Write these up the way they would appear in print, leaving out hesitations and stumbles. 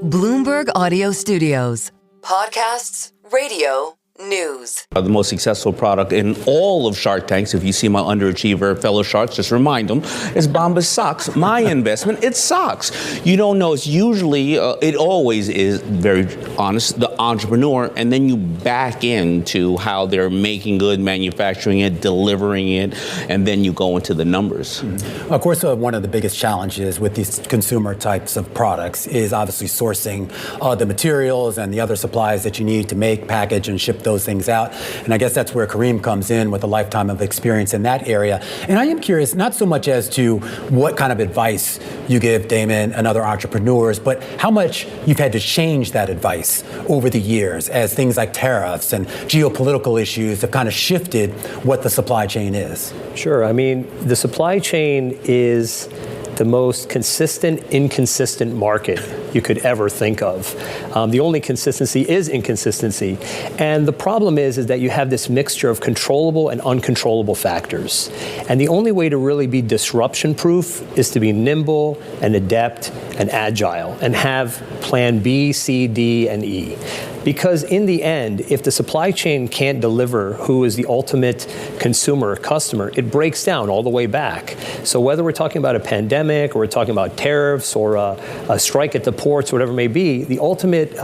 Bloomberg Audio Studios. Podcasts, radio, news. The most successful product in all of Shark Tanks, if you see my underachiever fellow sharks, just remind them, is Bombas socks. My investment, it's socks. You don't know, it's usually, it always is, very honest, the entrepreneur, and then you back into how they're making good, manufacturing it, delivering it, and then you go into the numbers. Mm-hmm. Of course, one of the biggest challenges with these consumer types of products is obviously sourcing the materials and the other supplies that you need to make, package, and ship those things out. And I guess that's where Kareem comes in with a lifetime of experience in that area. And I am curious, not so much as to what kind of advice you give Daymond and other entrepreneurs, but how much you've had to change that advice over the years as things like tariffs and geopolitical issues have kind of shifted what the supply chain is. Sure. I mean, the supply chain is the most consistent, inconsistent market you could ever think of. The only consistency is inconsistency. And the problem is that you have this mixture of controllable and uncontrollable factors. And the only way to really be disruption-proof is to be nimble and adept and agile and have plan B, C, D, and E. Because in the end, if the supply chain can't deliver who is the ultimate consumer or customer, it breaks down all the way back. So whether we're talking about a pandemic or we're talking about tariffs or a strike at the ports, whatever it may be, the ultimate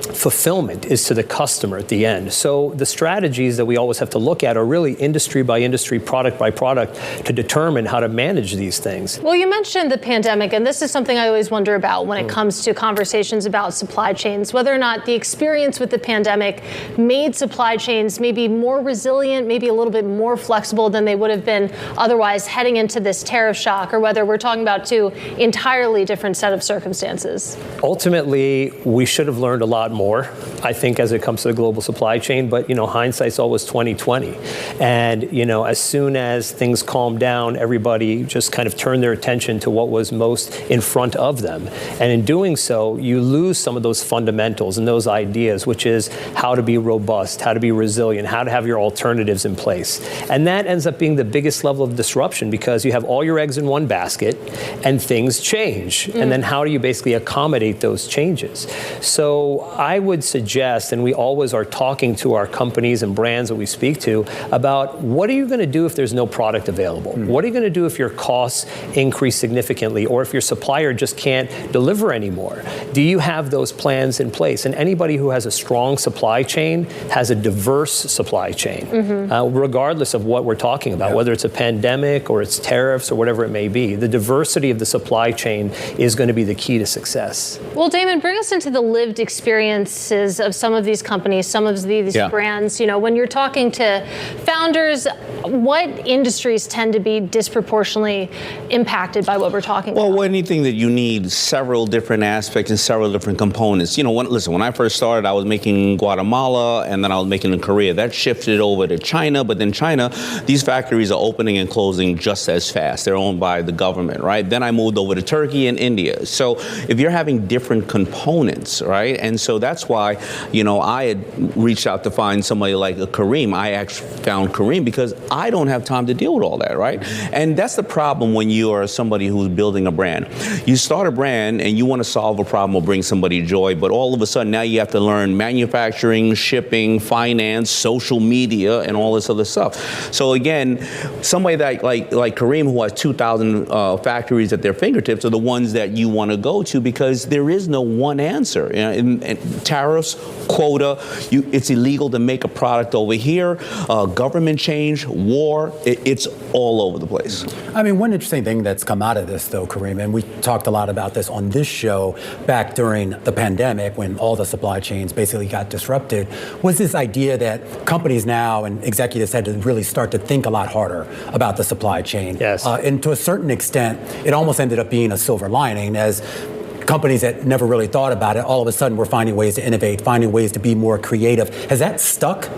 fulfillment is to the customer at the end. So the strategies that we always have to look at are really industry by industry, product by product to determine how to manage these things. Well, you mentioned the pandemic, and this is something I always wonder about when it comes to conversations about supply chains, whether or not the experience with the pandemic made supply chains maybe more resilient, maybe a little bit more flexible than they would have been otherwise heading into this tariff shock, or whether we're talking about two entirely different set of circumstances. Ultimately, we should have learned a lot more, I think, as it comes to the global supply chain. But, hindsight's always 20/20. And, as soon as things calmed down, everybody just kind of turned their attention to what was most in front of them. And in doing so, you lose some of those fundamentals and those ideas, which is how to be robust, how to be resilient, how to have your alternatives in place. And that ends up being the biggest level of disruption because you have all your eggs in one basket and things change. And then how do you basically accommodate those changes? So I would suggest, and we always are talking to our companies and brands that we speak to about what are you going to do if there's no product available? What are you going to do if your costs increase significantly or if your supplier just can't deliver anymore? Do you have those plans in place? And anybody who has a strong supply chain has a diverse supply chain, regardless of what we're talking about, whether it's a pandemic or it's tariffs or whatever it may be. The diversity of the supply chain is going to be the key to success. Well, Daymond, bring us into the lived experiences of some of these companies, some of these brands. When you're talking to founders, what industries tend to be disproportionately impacted by what we're talking about? Well, anything that you need several different aspects and several different components. When I first started, I was making in Guatemala and then I was making in Korea. That shifted over to China, but then China, these factories are opening and closing just as fast. They're owned by the government, right? Then I moved over to Turkey and India. So if you're having different components, right? And so that's why, I had reached out to find somebody like a Kareem. I actually found Kareem because I don't have time to deal with all that, right? And that's the problem when you are somebody who's building a brand. You start a brand and you want to solve a problem or bring somebody joy, but all of a sudden now you have to learn manufacturing, shipping, finance, social media, and all this other stuff. So again, somebody that like Kareem, who has 2,000 factories at their fingertips, are the ones that you want to go to because there is no one answer. And tariffs, quota, it's illegal to make a product over here, government change, war, it's all over the place. I mean, one interesting thing that's come out of this, though, Kareem, and we talked a lot about this on this show back during the pandemic when all the supply chains basically got disrupted, was this idea that companies now and executives had to really start to think a lot harder about the supply chain. Yes. And to a certain extent, it almost ended up being a silver lining as companies that never really thought about it, all of a sudden we're finding ways to innovate, finding ways to be more creative. Has that stuck?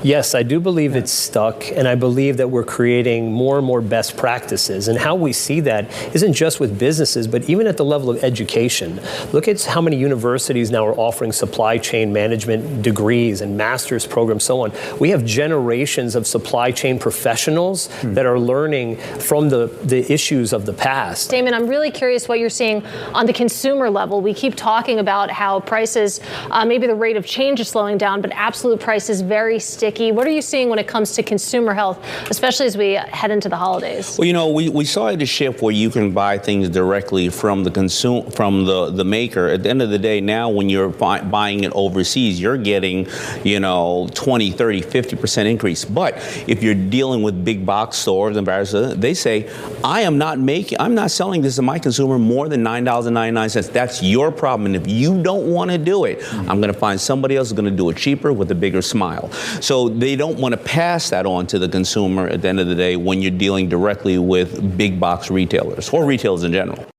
Yes, I do believe it's stuck, and I believe that we're creating more and more best practices. And how we see that isn't just with businesses, but even at the level of education. Look at how many universities now are offering supply chain management degrees and master's programs, so on. We have generations of supply chain professionals that are learning from the issues of the past. Daymond, I'm really curious what you're seeing on the consumer level. We keep talking about how prices, maybe the rate of change is slowing down, but absolute price is very sticky. What are you seeing when it comes to consumer health, especially as we head into the holidays? Well, we saw the shift where you can buy things directly from the the maker. At the end of the day, now when you're buying it overseas, you're getting, 20, 30, 50% increase. But if you're dealing with big box stores and they say, I'm not selling this to my consumer more than $9.99. That's your problem. And if you don't want to do it, I'm going to find somebody else who's going to do it cheaper with a bigger smile. So they don't want to pass that on to the consumer at the end of the day when you're dealing directly with big box retailers or retailers in general.